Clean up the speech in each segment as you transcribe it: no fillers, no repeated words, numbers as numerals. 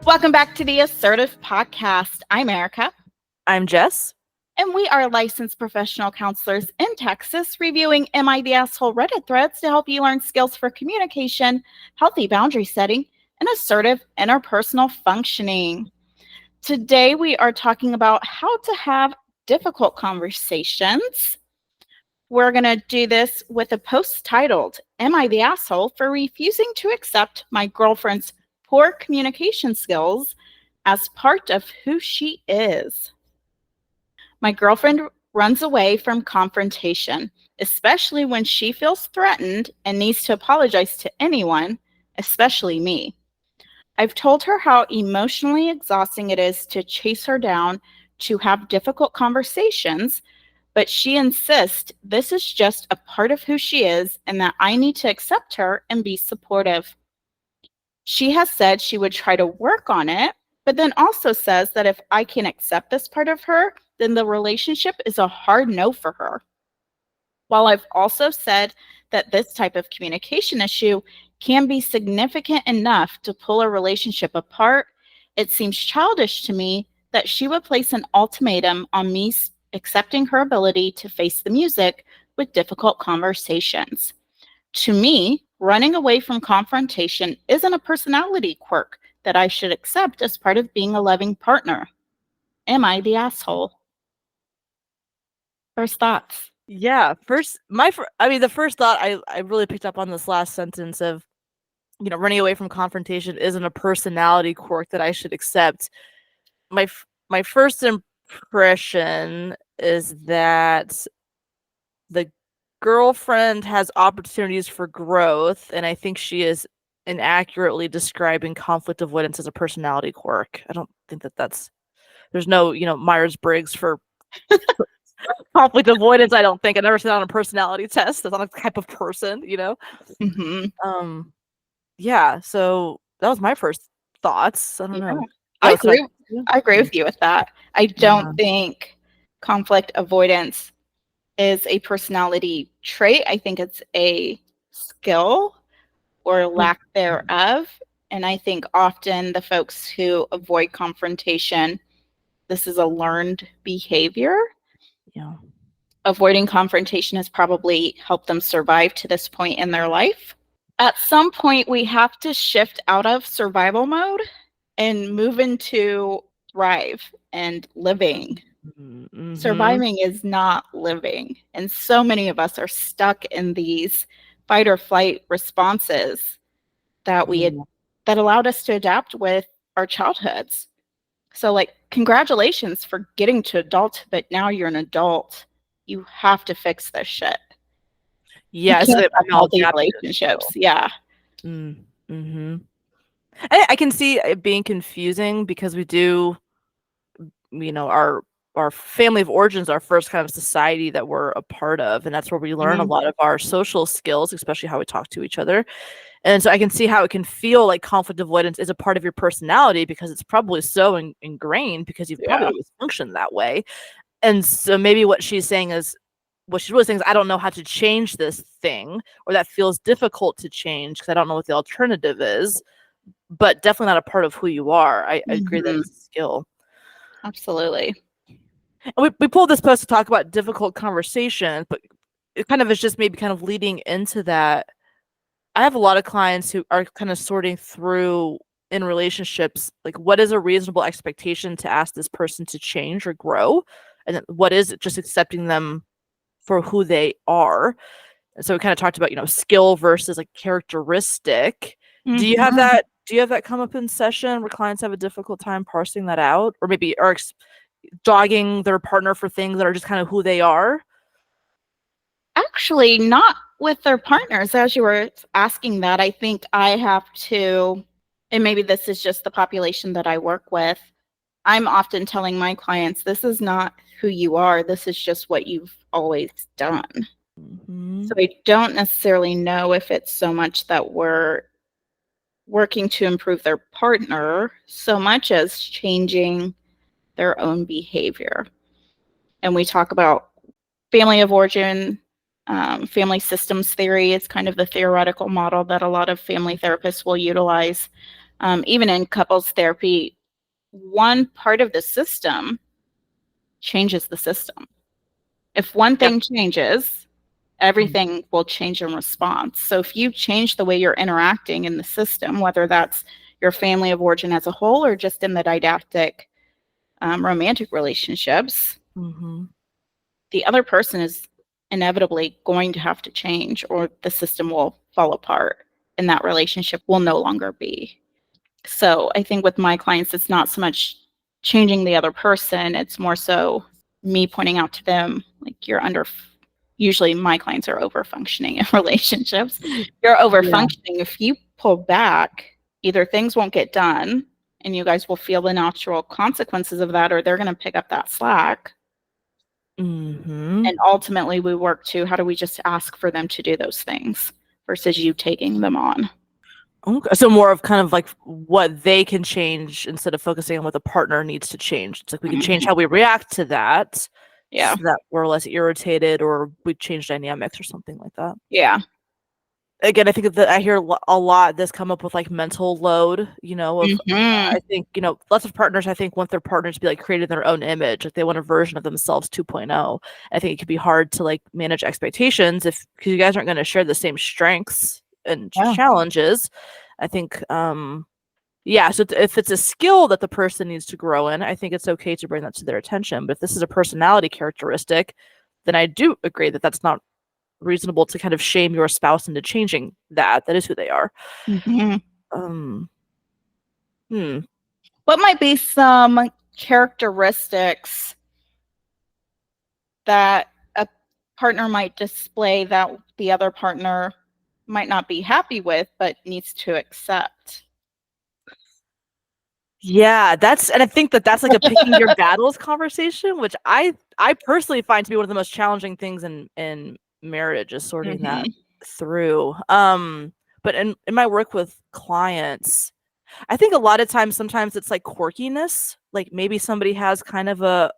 Welcome back to the Assertive Podcast. I'm Erica. I'm Jess. And we are licensed professional counselors in Texas, reviewing Am I the Asshole Reddit threads to help you learn skills for communication, healthy boundary setting, and assertive interpersonal functioning. Today, we are talking about how to have difficult conversations. We're going to do this with a post titled, Am I the Asshole for Refusing to Accept My Girlfriend's Poor Communication Skills as Part of Who She Is? My girlfriend runs away from confrontation, especially when she feels threatened and needs to apologize to anyone, especially me. I've told her how emotionally exhausting it is to chase her down to have difficult conversations, but she insists this is just a part of who she is and that I need to accept her and be supportive. She has said she would try to work on it, but then also says that if I can accept this part of her, then the relationship is a hard no for her. While I've also said that this type of communication issue can be significant enough to pull a relationship apart, it seems childish to me that she would place an ultimatum on me accepting her ability to face the music with difficult conversations. To me, running away from confrontation isn't a personality quirk that I should accept as part of being a loving partner. Am I the asshole? First thoughts. Yeah, the first thought I really picked up on this last sentence of, running away from confrontation isn't a personality quirk that I should accept. My first impression is that the girlfriend has opportunities for growth, and I think she is inaccurately describing conflict avoidance as a personality quirk. I don't think there's no, Myers-Briggs for conflict avoidance. I don't think I've never seen that on a personality test. That's not a type of person, Mm-hmm. Yeah, so that was my first thoughts. I don't know. I So agree with you with that. I don't think conflict avoidance is a personality trait. I think it's a skill or lack thereof. And I think often the folks who avoid confrontation, this is a learned behavior. Yeah. Avoiding confrontation has probably helped them survive to this point in their life. At some point, we have to shift out of survival mode and move into thrive and living. Mm-hmm. Surviving is not living. And so many of us are stuck in these fight or flight responses that that allowed us to adapt with our childhoods. So, like, congratulations for getting to adulthood, but now you're an adult. You have to fix this shit. Yeah, you can't have healthy relationships. Yeah. Mm-hmm. I can see it being confusing because we do, our family of origin is our first kind of society that we're a part of, and that's where we learn a lot of our social skills, especially how we talk to each other. And so I can see how it can feel like conflict avoidance is a part of your personality because it's probably so ingrained because you've probably always functioned that way. And so maybe what she's saying is, I don't know how to change this thing, or that feels difficult to change because I don't know what the alternative is, but definitely not a part of who you are. I agree that it's a skill. Absolutely. And we pulled this post to talk about difficult conversations, but it kind of is just maybe kind of leading into that. I have a lot of clients who are kind of sorting through in relationships, like, what is a reasonable expectation to ask this person to change or grow? And then what is it just accepting them for who they are? And so we kind of talked about, skill versus like characteristic. Do you have that? Do you have that come up in session where clients have a difficult time parsing that out, or maybe are dogging their partner for things that are just kind of who they are? Actually, not with their partners. As you were asking that, I think I have to, and maybe this is just the population that I work with, I'm often telling my clients, this is not who you are. This is just what you've always done. So I don't necessarily know if it's so much that we're working to improve their partner so much as changing their own behavior. And we talk about family of origin, family systems theory is kind of the theoretical model that a lot of family therapists will utilize. Even in couples therapy, one part of the system changes the system. If one Yep. thing changes, everything will change in response. So if you change the way you're interacting in the system, whether that's your family of origin as a whole or just in the didactic romantic relationships, Mm-hmm. the other person is inevitably going to have to change or the system will fall apart and that relationship will no longer be. So I think with my clients, it's not so much changing the other person, it's more so me pointing out to them, like, you're under, usually my clients are over functioning in relationships. You're over Yeah. functioning. If you pull back, either things won't get done and you guys will feel the natural consequences of that, or they're going to pick up that slack. Mm-hmm. And ultimately, we work to how do we just ask for them to do those things versus you taking them on. Okay. So more of kind of like what they can change instead of focusing on what the partner needs to change. It's like we can change how we react to that Yeah. so that we're less irritated or we change dynamics or something like that. Yeah. Again, I think that I hear a lot this come up with like mental load, of Mm-hmm. I think, lots of partners, I think, want their partners to be like created their own image. Like they want a version of themselves 2.0. I think it could be hard to like manage expectations because you guys aren't going to share the same strengths and Yeah. challenges. I think, yeah. So if it's a skill that the person needs to grow in, I think it's okay to bring that to their attention. But if this is a personality characteristic, then I do agree that that's not reasonable to kind of shame your spouse into changing that. That is who they are. Mm-hmm. Um, hmm. What might be some characteristics that a partner might display that the other partner might not be happy with, but needs to accept? Yeah, and I think that that's like a picking your battles conversation, which I personally find to be one of the most challenging things in marriage is sorting that through. But in my work with clients, I think a lot of times, sometimes it's like quirkiness. Like maybe somebody has kind of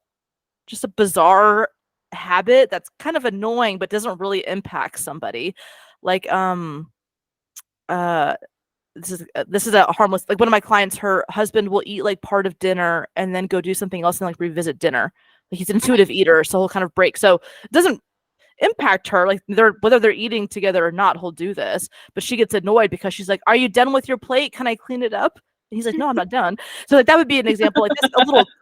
just a bizarre habit that's kind of annoying, but doesn't really impact somebody. Like, uh, this is a harmless, like one of my clients, her husband will eat like part of dinner and then go do something else and like revisit dinner. Like he's an intuitive eater, so he'll kind of break. So it doesn't impact her, like whether they're eating together or not, he'll do this. But she gets annoyed because she's like, "Are you done with your plate? Can I clean it up?" And he's like, "No, I'm not done." So like that would be an example like this,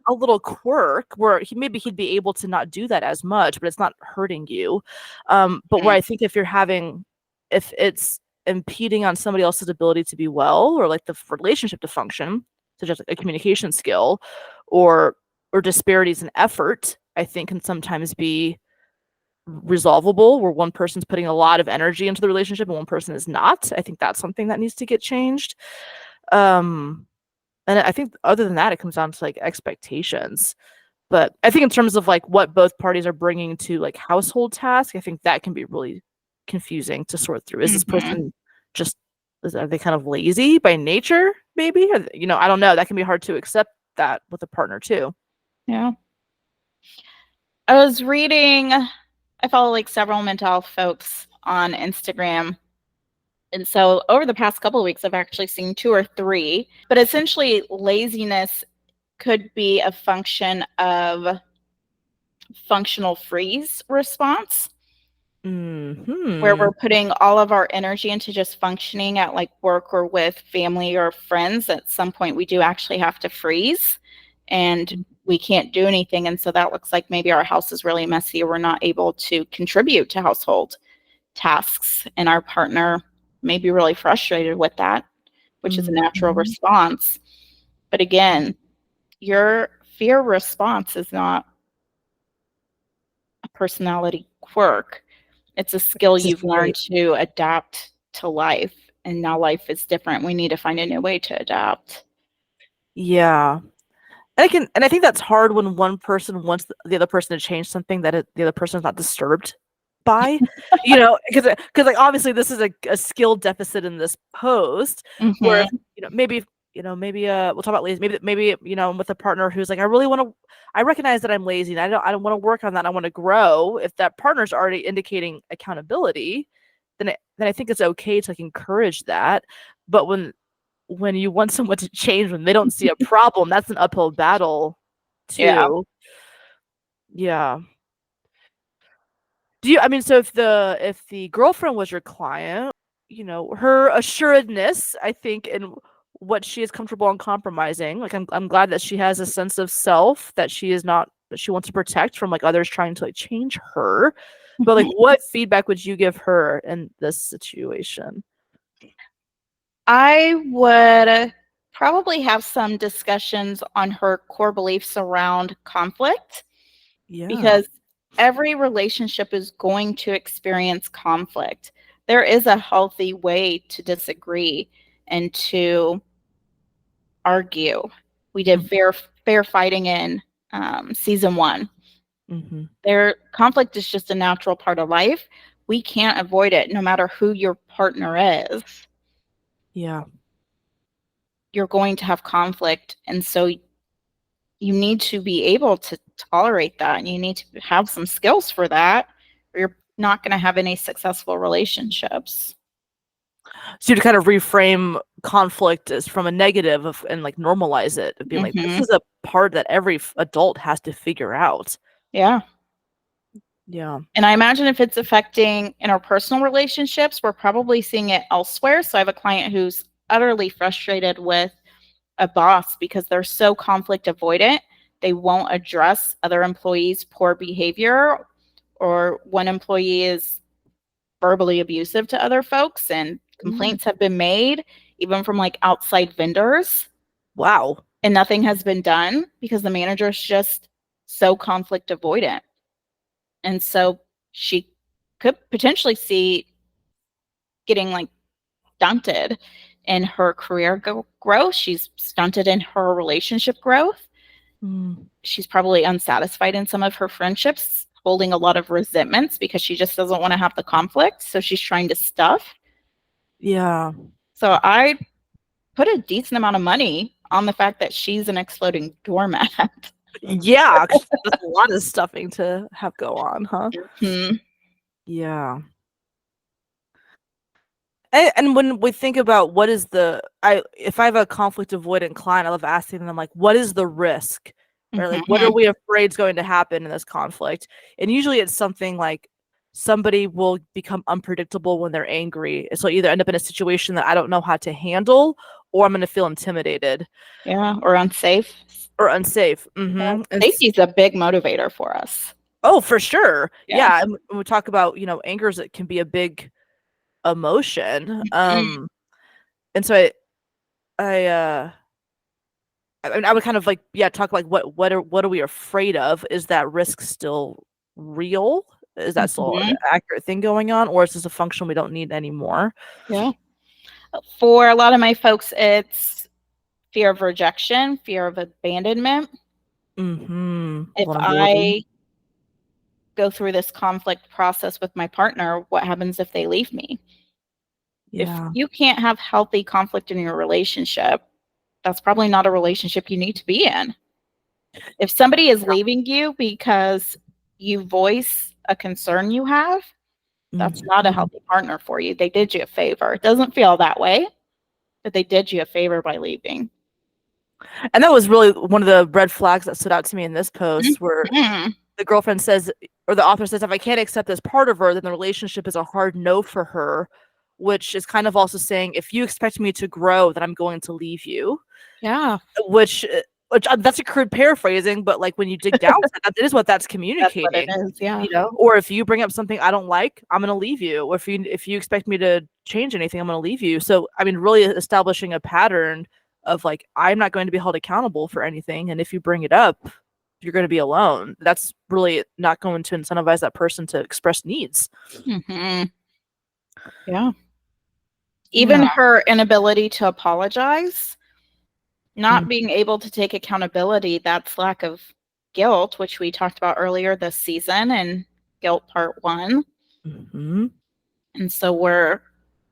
a little quirk where he'd be able to not do that as much, but it's not hurting you. But where I think if it's impeding on somebody else's ability to be well or like the relationship to function, such as like a communication skill or disparities in effort, I think can sometimes be resolvable where one person's putting a lot of energy into the relationship and one person is not. I think that's something that needs to get changed. And I think other than that, it comes down to like expectations. But I think in terms of like what both parties are bringing to like household tasks, I think that can be really confusing to sort through. Is this person just, are they kind of lazy by nature? Maybe, I don't know. That can be hard to accept that with a partner too. Yeah. I was reading, I follow like several mental health folks on Instagram. And so over the past couple of weeks, I've actually seen two or three. But essentially, laziness could be a function of functional freeze response, where Hmm. we're putting all of our energy into just functioning at like work or with family or friends. At some point, we do actually have to freeze and we can't do anything. And so that looks like maybe our house is really messy or we're not able to contribute to household tasks. And our partner may be really frustrated with that, which is a natural Mhm. response. But again, your fear response is not a personality quirk. It's a skill you've Right. learned to adapt to life. And now life is different. We need to find a new way to adapt. Yeah. And I think that's hard when one person wants the other person to change something that the other person is not disturbed by, because like obviously this is a skill deficit in this post where if, Mm-hmm. maybe we'll talk about lazy, maybe with a partner who's like, I recognize that I'm lazy and I don't want to work on that, I want to grow. If that partner's already indicating accountability, then I think it's okay to like encourage that. But when when you want someone to change when they don't see a problem, that's an uphill battle Yeah. too. Yeah. Do you I mean, so if the girlfriend was your client, her assuredness, I think, in what she is comfortable in compromising, like I'm glad that she has a sense of self that she is not that she wants to protect from like others trying to like change her. But like what feedback would you give her in this situation? I would probably have some discussions on her core beliefs around conflict, Yeah. because every relationship is going to experience conflict. There is a healthy way to disagree and to argue. We did fair fighting in season 1. Mm-hmm. Their conflict is just a natural part of life. We can't avoid it no matter who your partner is. Yeah. You're going to have conflict, and so you need to be able to tolerate that, and you need to have some skills for that, or you're not going to have any successful relationships. So to kind of reframe conflict as from a negative and like normalize it of being like this Mm-hmm. is a part that every adult has to figure out. Yeah. Yeah. And I imagine if it's affecting interpersonal relationships, we're probably seeing it elsewhere. So I have a client who's utterly frustrated with a boss because they're so conflict avoidant. They won't address other employees' poor behavior, or one employee is verbally abusive to other folks, and complaints have been made even from like outside vendors, Wow. and nothing has been done because the manager is just so conflict avoidant. And so she could potentially see getting like stunted in her career growth. She's stunted in her relationship growth. She's probably unsatisfied in some of her friendships, holding a lot of resentments because she just doesn't want to have the conflict. So she's trying to stuff. Yeah. So I put a decent amount of money on the fact that she's an exploding doormat. Yeah. That's a lot of stuffing to have go on, huh? Hmm. Yeah. And when we think about what is if I have a conflict avoidant client, I love asking them like, what is the risk? Right? Like, what are we afraid is going to happen in this conflict? And usually it's something like somebody will become unpredictable when they're angry. So either end up in a situation that I don't know how to handle, or I'm going to feel intimidated. Yeah, or unsafe. Or unsafe. Mm-hmm. Safety is a big motivator for us. Oh, for sure. Yeah. Yeah. And when we talk about, anger, it can be a big emotion. And so I would kind of like talk like what are we afraid of? Is that risk still real? Is that still an accurate thing going on, or is this a function we don't need anymore? Yeah. For a lot of my folks, it's fear of rejection, fear of abandonment. If Vulnerability. I go through this conflict process with my partner, what happens if they leave me? If Yeah. you can't have healthy conflict in your relationship, that's probably not a relationship you need to be in. If somebody is leaving you because you voice a concern you have, that's not a healthy partner for you. They did you a favor. It doesn't feel that way, but they did you a favor by leaving. And that was really one of the red flags that stood out to me in this post, where the girlfriend says, or the author says, if I can't accept this part of her, then the relationship is a hard no for her, which is kind of also saying, if you expect me to grow, then I'm going to leave you. Yeah. Which that's a crude paraphrasing, but like when you dig down to that is what that's communicating. That's what it is, yeah. Or if you bring up something I don't like, I'm going to leave you. Or if you expect me to change anything, I'm going to leave you. So I mean, really establishing a pattern of like, I'm not going to be held accountable for anything, and if you bring it up, you're going to be alone. That's really not going to incentivize that person to express needs. Yeah. Even her inability to apologize, not being able to take accountability, that's lack of guilt, which we talked about earlier this season in guilt part 1. And so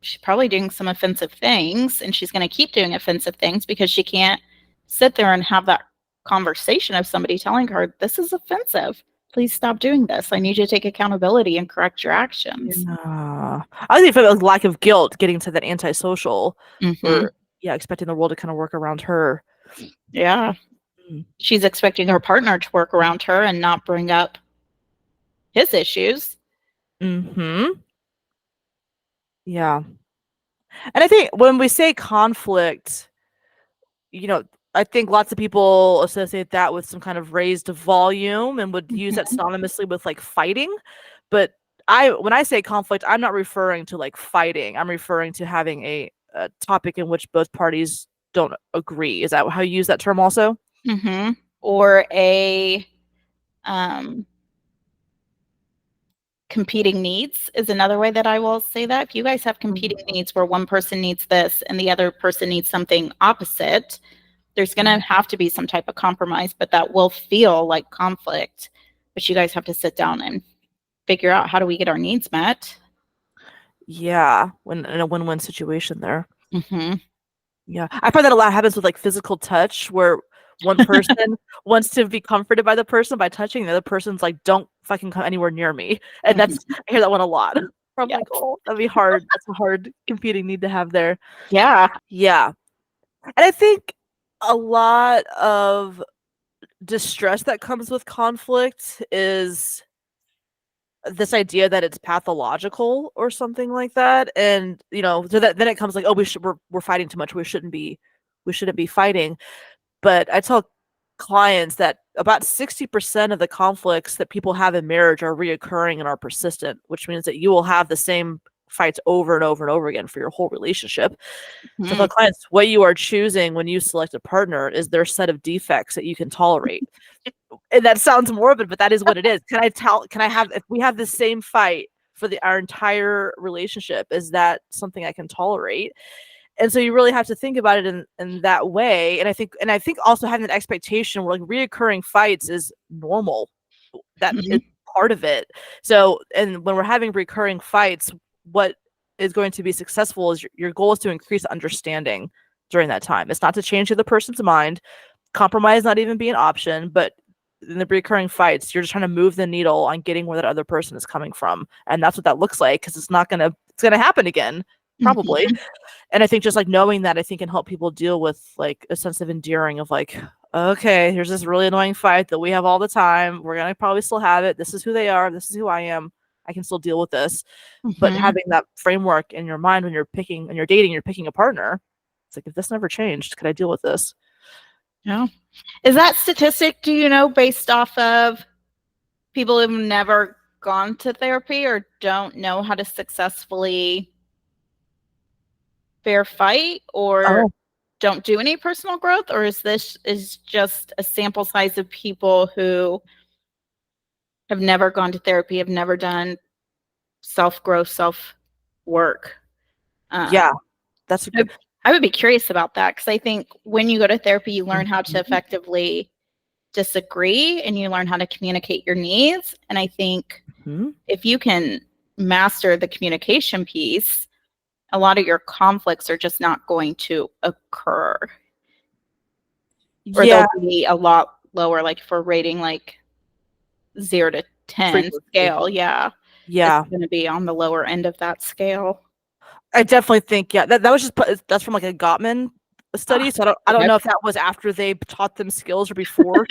she's probably doing some offensive things, and she's going to keep doing offensive things because she can't sit there and have that conversation of somebody telling her, this is offensive. Please stop doing this. I need you to take accountability and correct your actions. I think for the lack of guilt, getting to that antisocial, or expecting the world to kind of work around her. Yeah. Mm. She's expecting her partner to work around her and not bring up his issues. Mm-hmm. Yeah. And I think when we say conflict, I think lots of people associate that with some kind of raised volume and would use that synonymously with like fighting. But when I say conflict, I'm not referring to like fighting. I'm referring to having a topic in which both parties don't agree. Is that how you use that term also? Mm-hmm. Or a um, competing needs is another way that I will say that. If you guys have competing needs where one person needs this and the other person needs something opposite, there's going to have to be some type of compromise, but that will feel like conflict. But you guys have to sit down and figure out, how do we get our needs met? Yeah, when in a win-win situation there. Mm-hmm. Yeah, I find that a lot happens with like physical touch, where one person wants to be comforted by the person by touching, the other person's like, "Don't fucking come anywhere near me." And Mm-hmm. I hear that one a lot. I'm Yes. like, "Oh, that'd be hard. That's a hard competing need to have there." Yeah. Yeah, and I think a lot of distress that comes with conflict is this idea that it's pathological or something like that, and so that then it comes like, oh, we're fighting too much, we shouldn't be fighting. But I tell clients that about 60% of the conflicts that people have in marriage are reoccurring and are persistent, which means that you will have the same fights over and over and over again for your whole relationship. So I Mm-hmm. tell clients, what you are choosing when you select a partner is their set of defects that you can tolerate. And that sounds morbid, but that is what it is. If we have the same fight for our entire relationship, is that something I can tolerate? And so you really have to think about it in that way. And I think also having an expectation where like reoccurring fights is normal. That Mm-hmm. is part of it. So, and when we're having recurring fights, what is going to be successful is your goal is to increase understanding during that time. It's not to change the other person's mind. Compromise not even be an option, but in the recurring fights, you're just trying to move the needle on getting where that other person is coming from. And that's what that looks like, because it's gonna happen again, probably. Mm-hmm. And I think just like knowing that, I think can help people deal with like a sense of endearing of like, okay, here's this really annoying fight that we have all the time. We're gonna probably still have it. This is who they are. This is who I am. I can still deal with this. But Mm-hmm. having that framework in your mind when you're dating, you're picking a partner. It's like, if this never changed, could I deal with this? Yeah. Is that statistic, do you know, based off of people who've never gone to therapy or don't know how to successfully fair fight, or Oh, don't do any personal growth, or is this is just a sample size of people who have never gone to therapy, have never done self growth, self work? yeah, Um, that's a I, good. I would be curious about that, because I think when you go to therapy, you learn how to Mhm. effectively disagree and you learn how to communicate your needs. And I think Mhm. if you can master the communication piece, a lot of your conflicts are just not going to occur, or Yeah, they'll be a lot lower. Like if we're rating like 0 to 10 frequency. scale, yeah, it's Yeah, going to be on the lower end of that scale. I definitely think, yeah, that was that's from like a Gottman Ah, study. So I don't okay. know if that was after they taught them skills or before.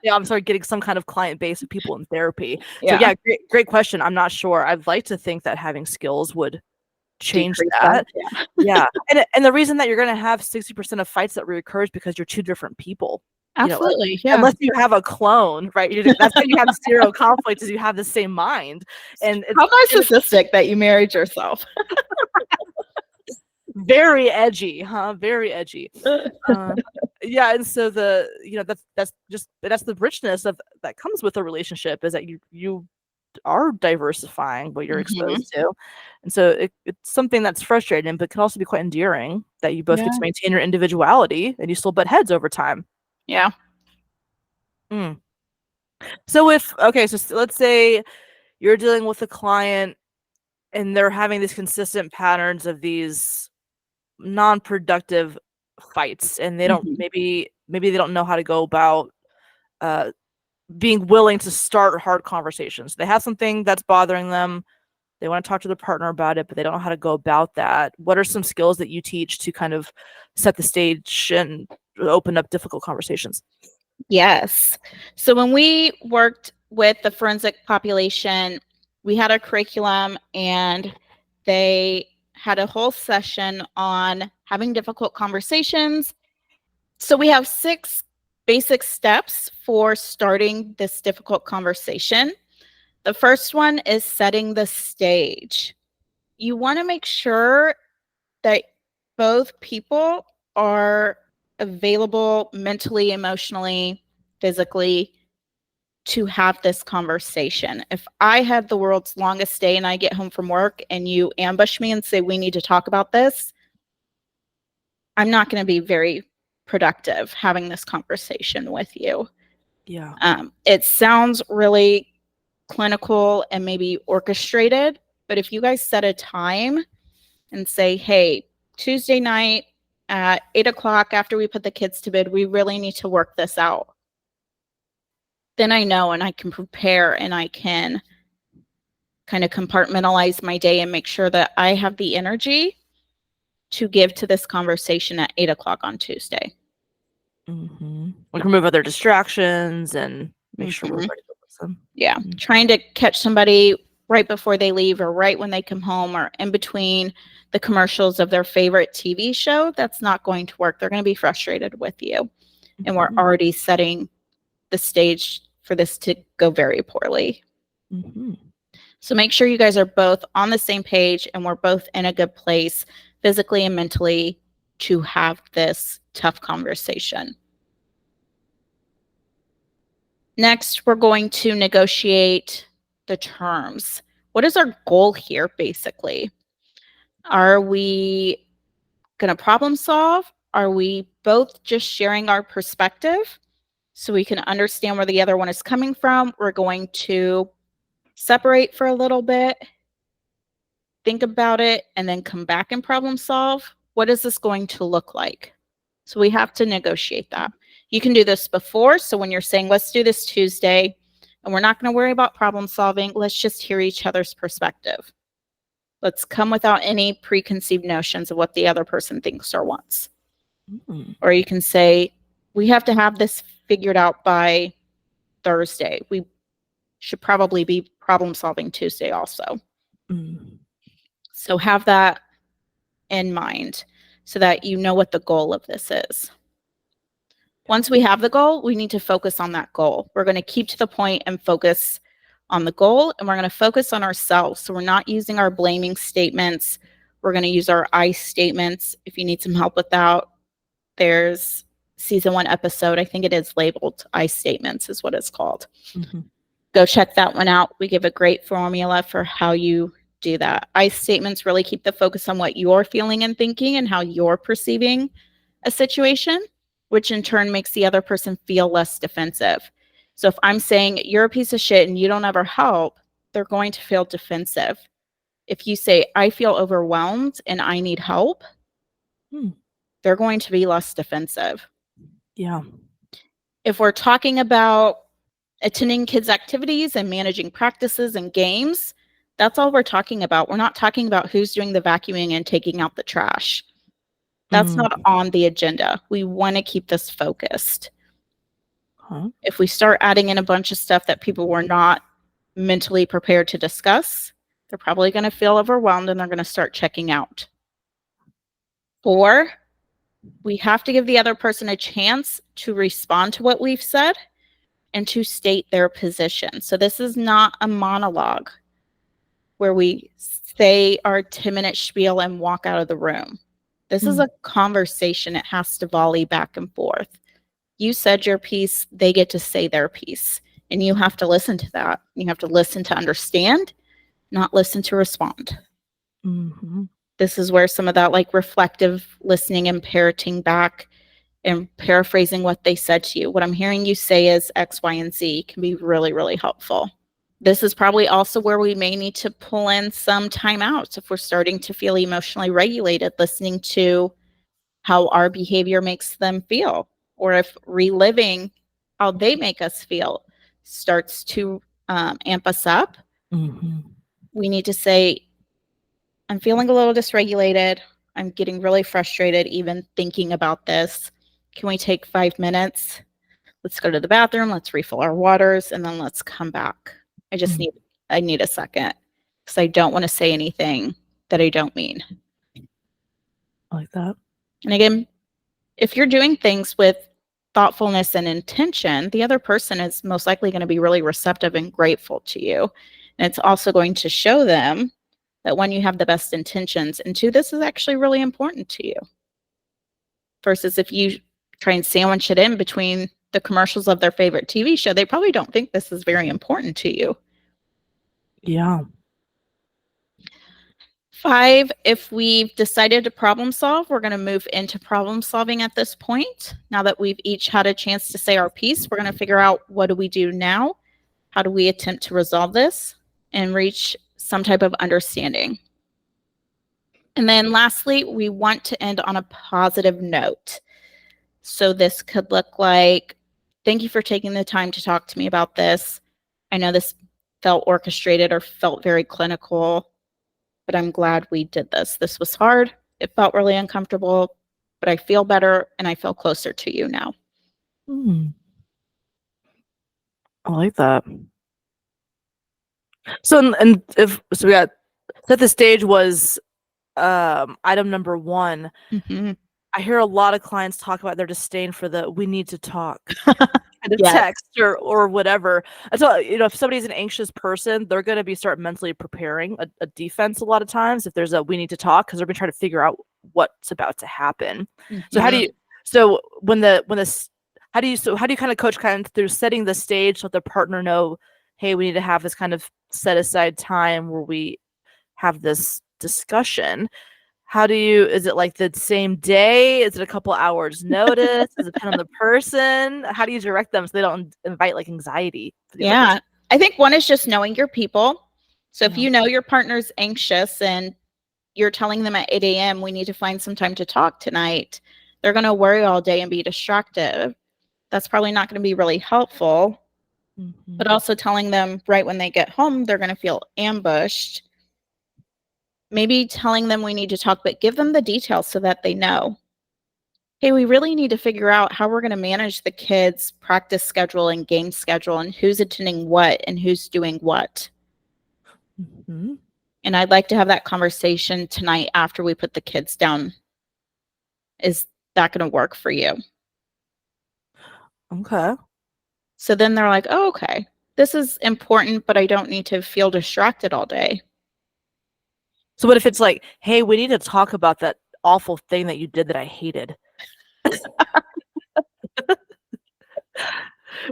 Yeah, I'm sorry, getting some kind of client base of people in therapy. So Yeah, yeah, great question. I'm not sure. I'd like to think that having skills would change decrease that. that. Yeah, Yeah, and the reason that you're going to have 60% of fights that reoccur is because you're two different people. You know, absolutely. Yeah. unless you have a clone, right? That's how you have zero conflict, is you have the same mind, and How it's narcissistic that you married yourself. very edgy, huh? Very edgy. Uh, yeah, and so that's the richness of that comes with a relationship, is that you are diversifying what you're Hmm. exposed to, and so it's something that's frustrating, but can also be quite endearing that you both get Yeah. to maintain your individuality and you still butt heads over time. Yeah. Mm. So let's say you're dealing with a client and they're having these consistent patterns of these non-productive fights, and they don't Hmm. maybe they don't know how to go about uh being willing to start hard conversations. They have something that's bothering them, they want to talk to their partner about it, but they don't know how to go about that. What are some skills that you teach to kind of set the stage and open up difficult conversations? Yes. So when we worked with the forensic population, we had a curriculum and they had a whole session on having difficult conversations. So we have 6 basic steps for starting this difficult conversation. The first one is setting the stage. You want to make sure that both people are available mentally, emotionally, physically to have this conversation. If I had the world's longest day and I get home from work and you ambush me and say, we need to talk about this, I'm not going to be very productive having this conversation with you. Yeah. It sounds really clinical and maybe orchestrated, but if you guys set a time and say, hey, Tuesday night at 8 o'clock after we put the kids to bed, we really need to work this out. Then I know and I can prepare and I can kind of compartmentalize my day and make sure that I have the energy to give to this conversation at 8 o'clock on Tuesday. Mm-hmm. We can remove other distractions and make sure we're ready to listen. Yeah. Mm-hmm. Trying to catch somebody right before they leave or right when they come home or in between the commercials of their favorite TV show, that's not going to work. They're going to be frustrated with you. Mm-hmm. And we're already setting the stage for this to go very poorly. Mm-hmm. So make sure you guys are both on the same page and we're both in a good place physically and mentally to have this tough conversation. Next, we're going to negotiate the terms. What is our goal here, basically? Are we going to problem solve? Are we both just sharing our perspective so we can understand where the other one is coming from? We're going to separate for a little bit, think about it, and then come back and problem solve. What is this going to look like? So we have to negotiate that. You can do this before. So when you're saying, let's do this Tuesday, and we're not going to worry about problem solving, let's just hear each other's perspective. Let's come without any preconceived notions of what the other person thinks or wants. Mm-hmm. Or you can say, we have to have this figured out by Thursday. We should probably be problem solving Tuesday also. Mm-hmm. So have that in mind so that you know what the goal of this is. Once we have the goal, we need to focus on that goal. We're going to keep to the point and focus on the goal, and we're going to focus on ourselves. So we're not using our blaming statements. We're going to use our I statements. If you need some help with that, there's season 1 episode. I think it is labeled I statements is what it's called. Mm-hmm. Go check that one out. We give a great formula for how you do that. I statements really keep the focus on what you're feeling and thinking and how you're perceiving a situation, which in turn makes the other person feel less defensive. So if I'm saying you're a piece of shit and you don't ever help, they're going to feel defensive. If you say I feel overwhelmed and I need help, they're going to be less defensive. Yeah. If we're talking about attending kids' activities and managing practices and games, that's all we're talking about. We're not talking about who's doing the vacuuming and taking out the trash. That's not on the agenda. We want to keep this focused. If we start adding in a bunch of stuff that people were not mentally prepared to discuss, they're probably going to feel overwhelmed and they're going to start checking out. 4, we have to give the other person a chance to respond to what we've said and to state their position. So this is not a monologue where we say our 10-minute spiel and walk out of the room. This is a conversation. It has to volley back and forth. You said your piece, they get to say their piece. And you have to listen to that. You have to listen to understand, not listen to respond. Mm-hmm. This is where some of that like reflective listening and parroting back and paraphrasing what they said to you. What I'm hearing you say is X, Y, and Z can be really, really helpful. This is probably also where we may need to pull in some timeouts if we're starting to feel emotionally regulated, listening to how our behavior makes them feel, or if reliving how they make us feel starts to amp us up. Mm-hmm. we need to say, I'm feeling a little dysregulated. I'm getting really frustrated even thinking about this. Can we take 5 minutes? Let's go to the bathroom, let's refill our waters, and then let's come back. I need a second because I don't want to say anything that I don't mean. I like that. And again, if you're doing things with thoughtfulness and intention, the other person is most likely going to be really receptive and grateful to you. And it's also going to show them that one, you have the best intentions, and two, this is actually really important to you. Versus if you try and sandwich it in between the commercials of their favorite TV show, they probably don't think this is very important to you. Yeah. 5, if we've decided to problem solve, we're going to move into problem solving at this point. Now that we've each had a chance to say our piece, we're going to figure out, what do we do now? How do we attempt to resolve this and reach some type of understanding? And then lastly, we want to end on a positive note. So this could look like, thank you for taking the time to talk to me about this. I know this felt orchestrated or felt very clinical, but I'm glad we did this. This was hard. It felt really uncomfortable, but I feel better and I feel closer to you now. I like that. So, and if so, we got set the stage was item number 1. Mm-hmm. I hear a lot of clients talk about their disdain for the "we need to talk" kind of Yes. text or whatever. So, if somebody's an anxious person, they're going to be start mentally preparing a defense a lot of times if there's a "we need to talk" because they're going to try to figure out what's about to happen. Mm-hmm. So how do you? So how do you kind of coach kind of through setting the stage so that the partner know, hey, we need to have this kind of set aside time where we have this discussion. How do you, is it like the same day? Is it a couple hours notice? Does it depend on the person? How do you direct them so they don't invite like anxiety for the other person? I think one is just knowing your people. So if Yeah. you know your partner's anxious and you're telling them at 8 a.m., we need to find some time to talk tonight, they're going to worry all day and be distracted. That's probably not going to be really helpful. Mm-hmm. But also telling them right when they get home, they're going to feel ambushed. Maybe telling them we need to talk, but give them the details so that they know. Hey, we really need to figure out how we're going to manage the kids' practice schedule and game schedule and who's attending what and who's doing what. Mm-hmm. And I'd like to have that conversation tonight after we put the kids down. Is that going to work for you? Okay. So then they're like, oh, okay, this is important, but I don't need to feel distracted all day. So what if it's like, hey, we need to talk about that awful thing that you did that I hated?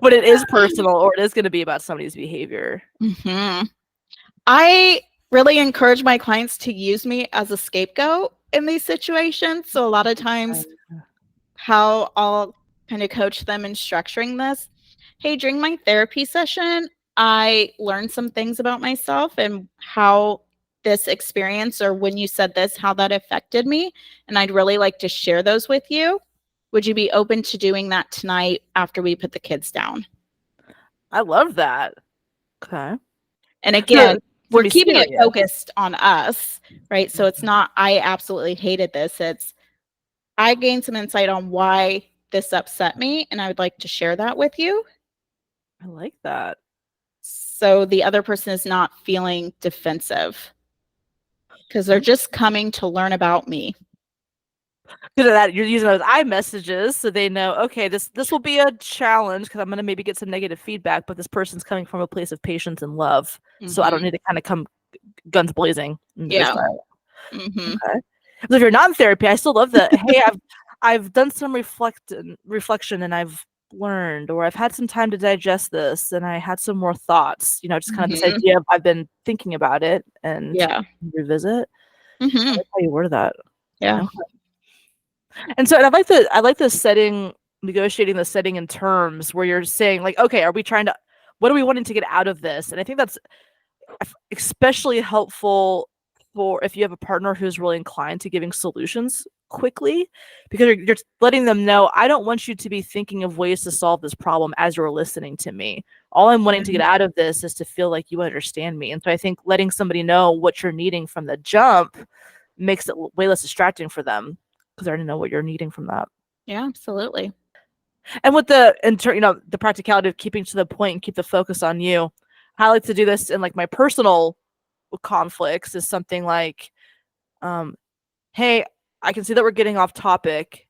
But it is personal or it is going to be about somebody's behavior. Mm-hmm. I really encourage my clients to use me as a scapegoat in these situations. So a lot of times how I'll kind of coach them in structuring this. Hey, during my therapy session, I learned some things about myself and how this experience, or when you said this, how that affected me. And I'd really like to share those with you. Would you be open to doing that tonight after we put the kids down? I love that. Okay. And again, we're be keeping it serious. focused on us, right? So it's not, I absolutely hated this. It's, I gained some insight on why this upset me, and I would like to share that with you. I like that. So the other person is not feeling defensive because they're just coming to learn about me. Good at that. You're using those iMessages so they know, okay, this will be a challenge because I'm going to maybe get some negative feedback, but this person's coming from a place of patience and love. Mm-hmm. So I don't need to kind of come guns blazing. Yeah. Mm-hmm. Okay. So if you're not in therapy, I still love that. Hey, I've done some reflection and I've learned, or I've had some time to digest this and I had some more thoughts, just kind of this idea of I've been thinking about it and revisit. Mm-hmm. I like how you word that. Yeah. Okay. And so I like the setting, negotiating the setting in terms where you're saying like, okay, what are we wanting to get out of this? And I think that's especially helpful for if you have a partner who's really inclined to giving solutions quickly, because you're letting them know, I don't want you to be thinking of ways to solve this problem as you're listening to me. All I'm wanting to get out of this is to feel like you understand me. And so I think letting somebody know what you're needing from the jump makes it way less distracting for them because they already know what you're needing from that. Yeah, absolutely. And with the practicality of keeping to the point and keep the focus on you, I like to do this in like my personal conflicts is something like, hey, I can see that we're getting off topic.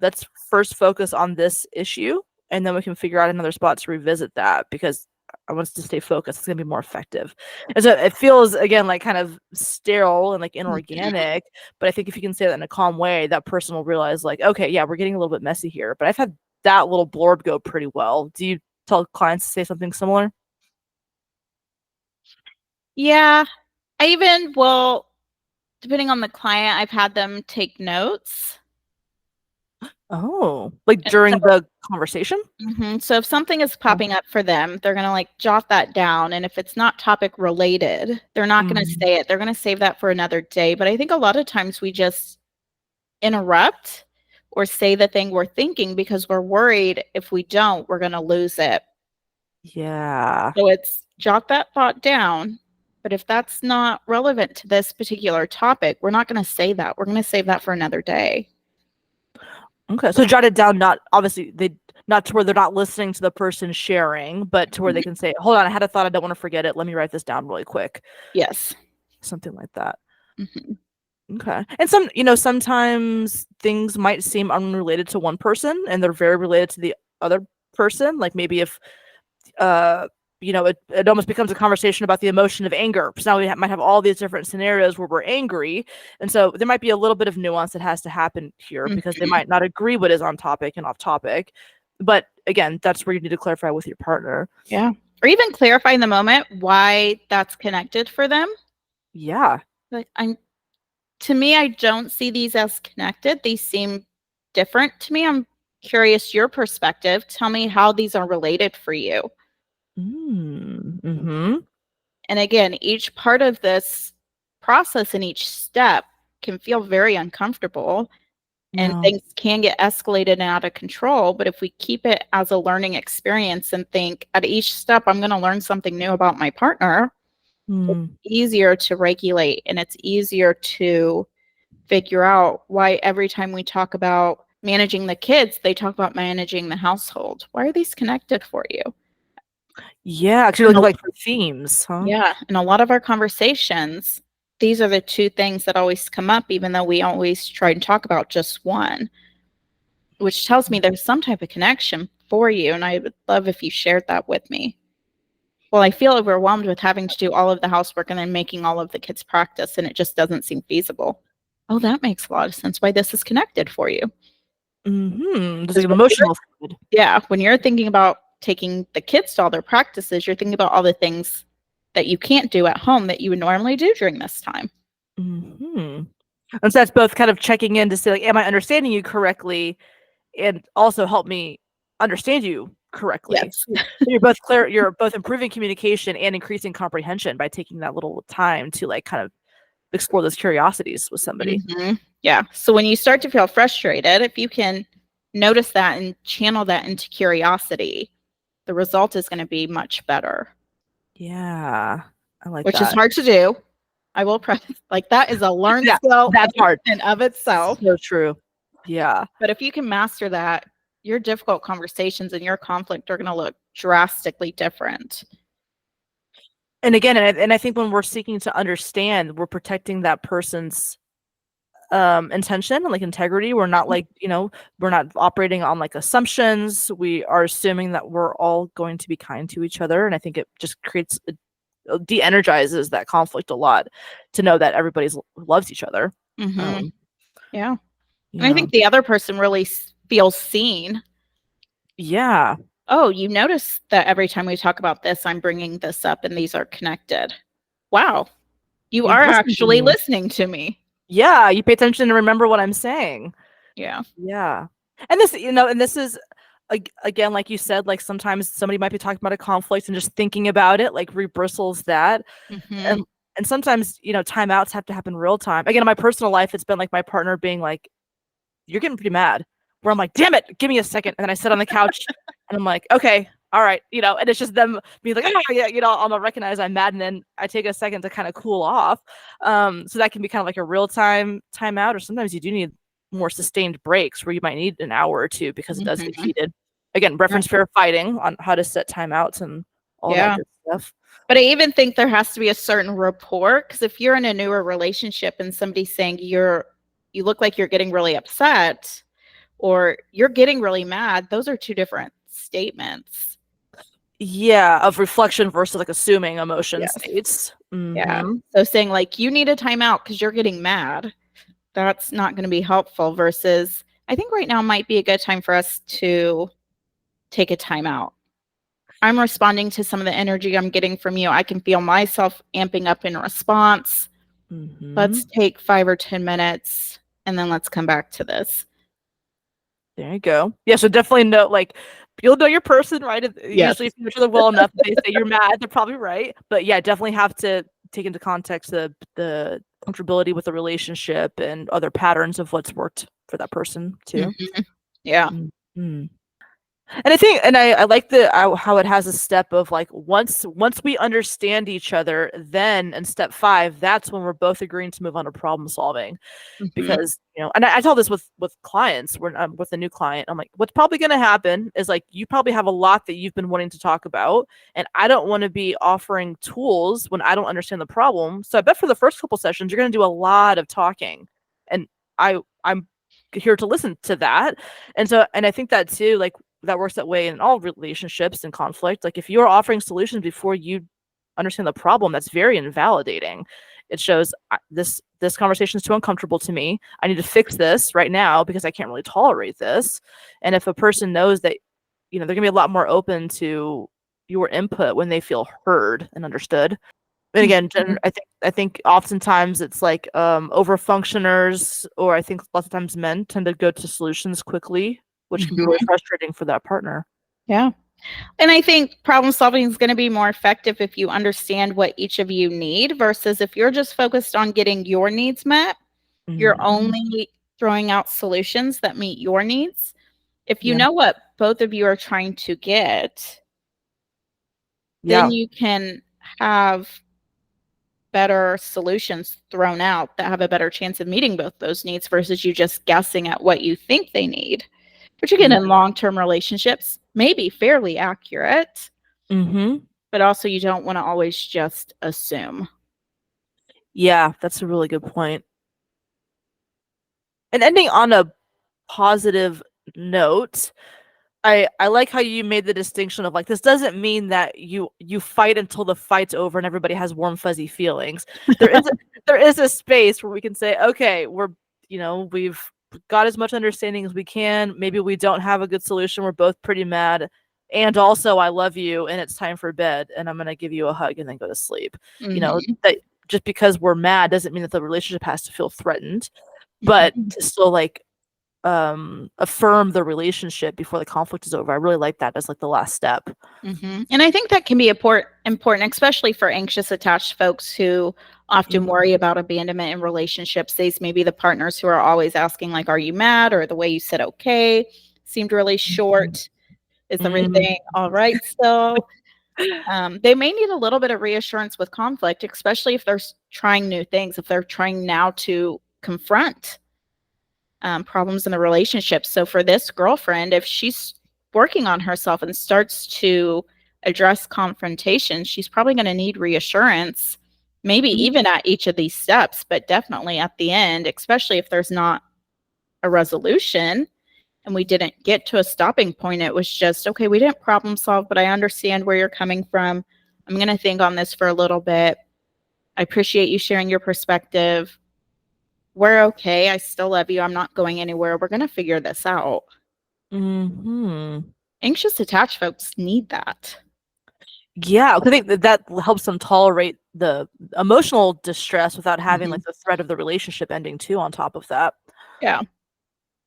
Let's first focus on this issue, and then we can figure out another spot to revisit that because I want us to stay focused. It's gonna be more effective. And so it feels again like kind of sterile and like inorganic. But I think if you can say that in a calm way, that person will realize like, okay, yeah, we're getting a little bit messy here. But I've had that little blurb go pretty well. Do you tell clients to say something similar? Yeah, I even will, depending on the client, I've had them take notes. Oh, like And so, during the conversation? so if something is popping up for them, they're going to like jot that down. And if it's not topic related, they're not going to Mm, say it. They're going to save that for another day. But I think a lot of times we just interrupt or say the thing we're thinking because we're worried if we don't, we're going to lose it. yeah. So it's jot that thought down. But if that's not relevant to this particular topic, we're not going to say that. We're going to save that for another day. Okay. So jot it down, not obviously they not to where they're not listening to the person sharing, but to where they can say, hold on, I had a thought, I don't want to forget it. Let me write this down really quick. Yes. Something like that. Mm-hmm. Okay. And sometimes things might seem unrelated to one person and they're very related to the other person. Like maybe if uh it almost becomes a conversation about the emotion of anger. So now we might have all these different scenarios where we're angry, and so there might be a little bit of nuance that has to happen here because they might not agree what is on topic and off topic. But again, that's where you need to clarify with your partner. Yeah. Or even clarify in the moment why that's connected for them. Yeah. Like to me, I don't see these as connected. These seem different to me. I'm curious your perspective. Tell me how these are related for you. Mm-hmm. And again, each part of this process and each step can feel very uncomfortable and No. things can get escalated and out of control. But if we keep it as a learning experience and think at each step, I'm going to learn something new about my partner, it's Mm. easier to regulate and it's easier to figure out why every time we talk about managing the kids, they talk about managing the household. Why are these connected for you? Yeah, actually And looking like for themes, huh? yeah, in a lot of our conversations, these are the two things that always come up, even though we always try and talk about just one, which tells me there's some type of connection for you. And I would love if you shared that with me. Well, I feel overwhelmed with having to do all of the housework and then making all of the kids practice, and it just doesn't seem feasible. Oh, that makes a lot of sense why this is connected for you. Mm-hmm. There's like Because an emotional side. yeah, when you're thinking about taking the kids to all their practices, you're thinking about all the things that you can't do at home that you would normally do during this time. Mm-hmm. And so that's both kind of checking in to say, like, am I understanding you correctly? And also help me understand you correctly. Yes. You're both clear, you're both improving communication and increasing comprehension by taking that little time to like kind of explore those curiosities with somebody. Yeah. So when you start to feel frustrated, if you can notice that and channel that into curiosity, the result is going to be much better, Yeah. I like which is that. hard to do. I will preface, like that is a learned Yeah, skill that's hard. in of itself. So true. Yeah. But if you can master that, your difficult conversations and your conflict are going to look drastically different. And again, and I think when we're seeking to understand, we're protecting that person's intention and like integrity. We're not like, we're not operating on like assumptions. We are assuming that we're all going to be kind to each other. And I think it just creates de-energizes that conflict a lot to know that everybody's loves each other. Mm-hmm. Yeah. And I Yeah. think the other person really feels seen. Yeah. Oh, you notice that every time we talk about this, I'm bringing this up and these are connected. Wow. You You've are listened to actually me. listening to me. Yeah. You pay attention and remember what I'm saying. Yeah. Yeah. And this is again, like you said, like sometimes somebody might be talking about a conflict and just thinking about it, like rebristles that. Mm-hmm. And And sometimes, timeouts have to happen real time. Again, in my personal life, it's been like my partner being like, "You're getting pretty mad." Where I'm like, "Damn it, give me a second." And then I sit on the couch and I'm like, "Okay, all right," and it's just them being like, "Ah, yeah," I'm gonna recognize I'm mad, and then I take a second to kind of cool off. So that can be kind of like a real time timeout, or sometimes you do need more sustained breaks where you might need an hour or two because it does get Mhm. heated. Again, reference fair fighting on how to set timeouts and all that Yeah. good stuff. But I even think there has to be a certain rapport, because if you're in a newer relationship and somebody's saying you look like you're getting really upset or you're getting really mad, those are two different statements. Yeah, of reflection versus like assuming emotion Yes. states. Yeah. Mm-hmm. So saying like you need a timeout because you're getting mad, that's not going to be helpful versus I think right now might be a good time for us to take a timeout. I'm responding to some of the energy I'm getting from you. I can feel myself amping up in response. Mm-hmm. Let's take 5 or 10 minutes and then let's come back to this. There you go. Yeah, so definitely know, like, you'll know your person, right? Yes. Usually, if you know each other well enough, they say you're mad, they're probably right. But yeah, definitely have to take into context the comfortability with the relationship and other patterns of what's worked for that person too. Mhm. Yeah. Mhm. And I think, and I like how it has a step of like once we understand each other, then in step 5, that's when we're both agreeing to move on to problem solving. Mhm. Because and I tell this with clients, when I'm with a new client, I'm like, what's probably going to happen is like you probably have a lot that you've been wanting to talk about, and I don't want to be offering tools when I don't understand the problem. So I bet for the first couple sessions you're going to do a lot of talking, and I'm here to listen to that. And I think that too, like, that works that way in all relationships and conflict. Like if you're offering solutions before you understand the problem, that's very invalidating. It shows this conversation is too uncomfortable to me. I need to fix this right now because I can't really tolerate this. And if a person knows that, they're gonna be a lot more open to your input when they feel heard and understood. And again, Mhm. I think oftentimes it's like over functioners, or I think lots of times men tend to go to solutions quickly, which can be really Mhm. frustrating for that partner. Yeah. And I think problem solving is going to be more effective if you understand what each of you need versus if you're just focused on getting your needs met, you're Mhm. only throwing out solutions that meet your needs. If you Yeah. know what both of you are trying to get, then Yeah. you can have better solutions thrown out that have a better chance of meeting both those needs versus you just guessing at what you think they need, which again Mm. in long-term relationships may be fairly accurate, Mhm. but also you don't want to always just assume. Yeah, that's a really good point. And ending on a positive note, I like how you made the distinction of like, this doesn't mean that you fight until the fight's over and everybody has warm fuzzy feelings. There is a, there is a space where we can say, okay, we've got as much understanding as we can. Maybe we don't have a good solution. We're both pretty mad. And also I love you and it's time for bed and I'm gonna give you a hug and then go to sleep. Mhm. That just because we're mad doesn't mean that the relationship has to feel threatened, but Mhm. to still like affirm the relationship before the conflict is over. I really like that as like the last step. Mhm. And I think that can be important, especially for anxious attached folks who often Mhm. worry about abandonment in relationships. These may be the partners who are always asking, like, "Are you mad?" or "The way you said okay seemed really short. Is Mhm. everything all right still?" They may need a little bit of reassurance with conflict, especially if they're trying new things, if they're trying now to confront problems in the relationship. So for this girlfriend, if she's working on herself and starts to address confrontation, she's probably going to need reassurance, maybe Mhm. even at each of these steps, but definitely at the end, especially if there's not a resolution and we didn't get to a stopping point. It was just, okay, we didn't problem solve, but I understand where you're coming from. I'm going to think on this for a little bit. I appreciate you sharing your perspective. We're okay. I still love you. I'm not going anywhere. We're going to figure this out. Mhm. Anxious attached folks need that. Yeah, I think that helps them tolerate the emotional distress without having Mhm. like the threat of the relationship ending too on top of that. Yeah.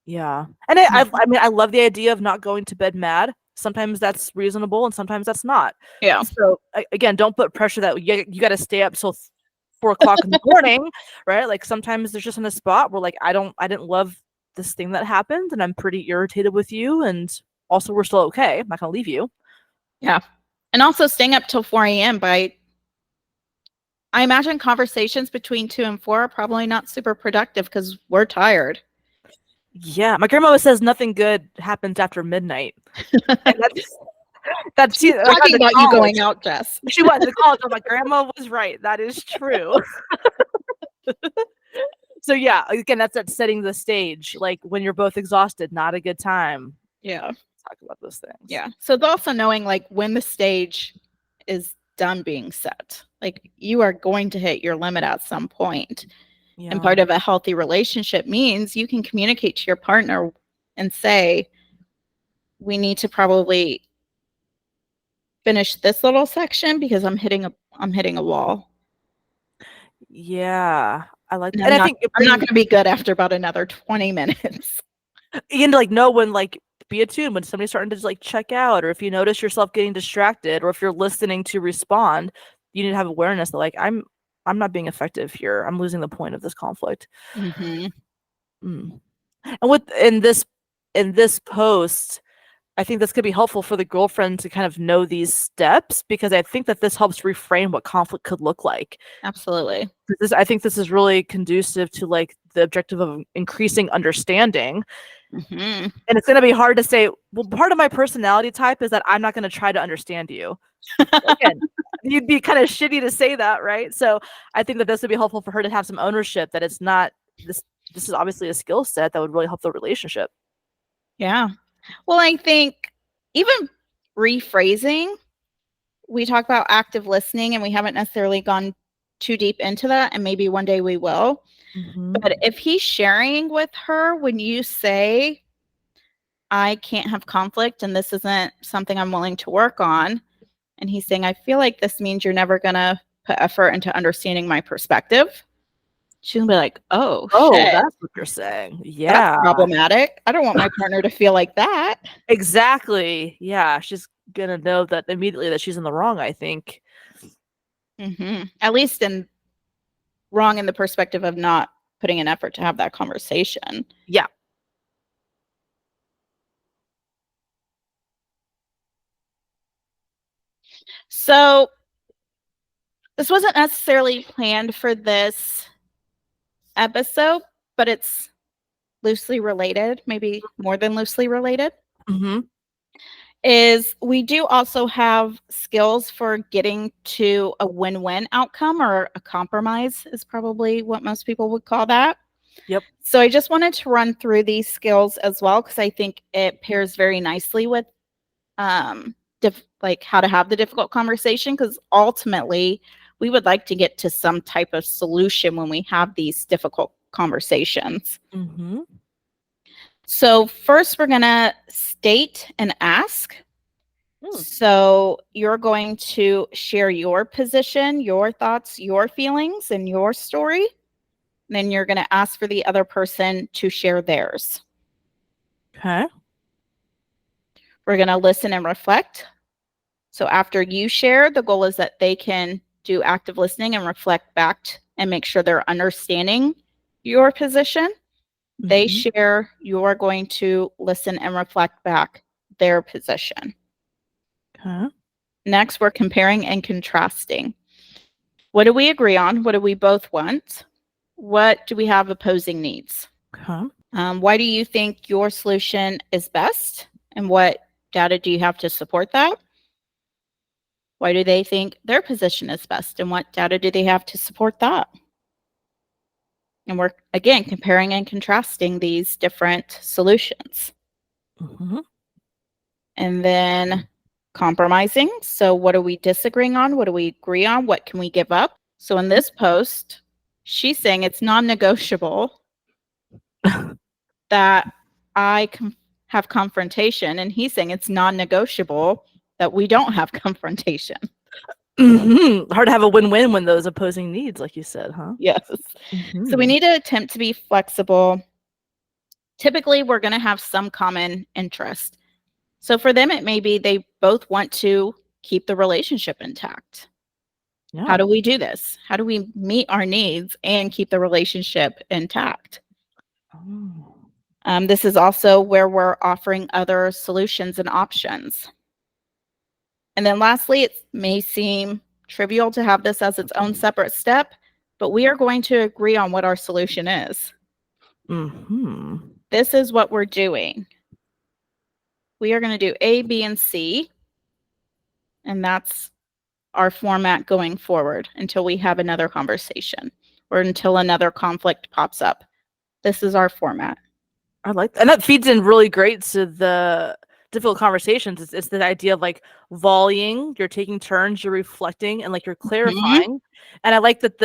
Yeah. And I mean I love the idea of not going to bed mad. Sometimes that's reasonable and sometimes that's not. Yeah. So again, don't put pressure that you got to stay up till 4 o'clock in the morning, right? Like sometimes there's just in a spot where like I didn't love this thing that happened and I'm pretty irritated with you, and also we're still okay. I'm not gonna leave you. Yeah. And also staying up till 4 a.m. I imagine conversations between 2 and 4 are probably not super productive because we're tired. Yeah, my grandma always says nothing good happens after midnight, and that's She's I got talking to about you college. going out, Jess. She went to college. I'm like, grandma was right. That is true. So yeah, again, that's setting the stage. Like when you're both exhausted, not a good time. Yeah. Talk about those things. Yeah. So it's also knowing like when the stage is done being set. Like you are going to hit your limit at some point. Yeah. And part of a healthy relationship means you can communicate to your partner and say, we need to probably finish this little section because I'm hitting a wall. Yeah, I like, And and I think I'm not going to be good after about another 20 minutes. you need to like know when, like, be attuned when somebody's starting to just like check out, or if you notice yourself getting distracted, or if you're listening to respond, you need to have awareness that like I'm not being effective here. I'm losing the point of this conflict. Mm-hmm. Mm. And in this post, I think this could be helpful for the girlfriend to kind of know these steps, because I think that this helps reframe what conflict could look like. Absolutely. I think this is really conducive to like the objective of increasing understanding. Mm-hmm. And it's going to be hard to say, well, part of my personality type is that I'm not going to try to understand you. Again, you'd be kind of shitty to say that, right? So I think that this would be helpful for her to have some ownership that it's not this. This is obviously a skill set that would really help the relationship. Yeah. Well, I think even rephrasing, we talk about active listening and we haven't necessarily gone too deep into that, and maybe one day we will. Mm-hmm. But if he's sharing with her, when you say, I can't have conflict and this isn't something I'm willing to work on, and he's saying, I feel like this means you're never going to put effort into understanding my perspective, she's going to be like, oh, shit. That's what you're saying. That's Yeah. problematic. I don't want my partner to feel like that. Exactly. Yeah. She's going to know that immediately that she's in the wrong, I think. Mm-hmm. At least wrong in the perspective of not putting an effort to have that conversation. Yeah. So this wasn't necessarily planned for this episode, but it's loosely related, maybe more than loosely related. Mm-hmm. Is we do also have skills for getting to a win-win outcome, or a compromise is probably what most people would call that. Yep. So I just wanted to run through these skills as well, because I think it pairs very nicely with like how to have the difficult conversation, because ultimately we would like to get to some type of solution when we have these difficult conversations. Mm-hmm. So first we're going to state and ask. So you're going to share your position, your thoughts, your feelings, and your story. Then you're going to ask for the other person to share theirs. Okay. We're going to listen and reflect. So after you share, the goal is that they can do active listening and reflect back and make sure they're understanding your position. Mm-hmm. They share, you're going to listen and reflect back their position. Okay. Next, we're comparing and contrasting. What do we agree on? What do we both want? What do we have opposing needs? Okay. Why do you think your solution is best? And what data do you have to support that? Why do they think their position is best? And what data do they have to support that? And we're, again, comparing and contrasting these different solutions. Mm-hmm. And then compromising. So what are we disagreeing on? What do we agree on? What can we give up? So in this post, she's saying it's non-negotiable that I have confrontation. And he's saying it's non-negotiable that we don't have confrontation. Mm-hmm. Hard to have a win-win when those opposing needs, like you said, huh? Yes. Mm-hmm. So we need to attempt to be flexible. Typically, we're going to have some common interest. So for them, it may be they both want to keep the relationship intact. Yeah. How do we do this? How do we meet our needs and keep the relationship intact? Oh. This is also where we're offering other solutions and options. And then lastly, it may seem trivial to have this as its own separate step, but we are going to agree on what our solution is. Mm-hmm. This is what we're doing. We are going to do A, B, and C, and that's our format going forward until we have another conversation or until another conflict pops up. This is our format. I like that. And that feeds in really great to the difficult conversations. It's the idea of like volleying, you're taking turns, you're reflecting, and like you're clarifying. And I like that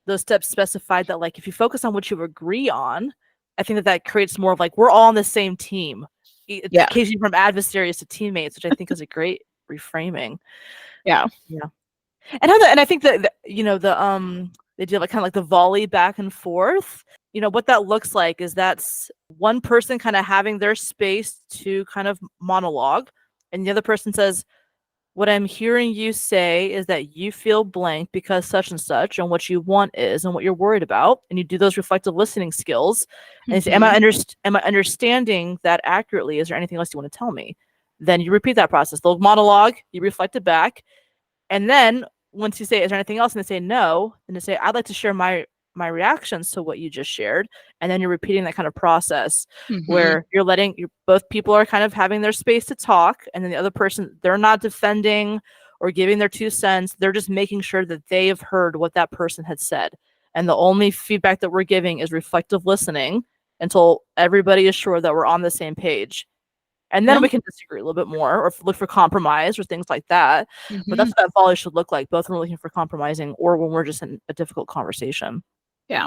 those steps specified that like if you focus on what you agree on, I think that creates more of like we're all on the same team. It's Yeah. changing from adversaries to teammates, which I think is a great reframing. Yeah. Yeah. And I think that they do like kind of like the volley back and forth. What that looks like is that's one person kind of having their space to kind of monologue, and the other person says, what I'm hearing you say is that you feel blank because such and such, and what you want is, and what you're worried about, and you do those reflective listening skills, and you say, am I understanding that accurately? Is there anything else you want to tell me? Then you repeat that process. They'll monologue, you reflect it back, and then once you say, is there anything else? And they say no, and they say, I'd like to share my reactions to what you just shared. And then you're repeating that kind of process where you're both people are kind of having their space to talk. And then the other person, they're not defending or giving their 2 cents. They're just making sure that they have heard what that person had said. And the only feedback that we're giving is reflective listening until everybody is sure that we're on the same page. And then we can disagree a little bit more or look for compromise or things like that. But that's what that volley should look like, both when we're looking for compromising or when we're just in a difficult conversation. Yeah.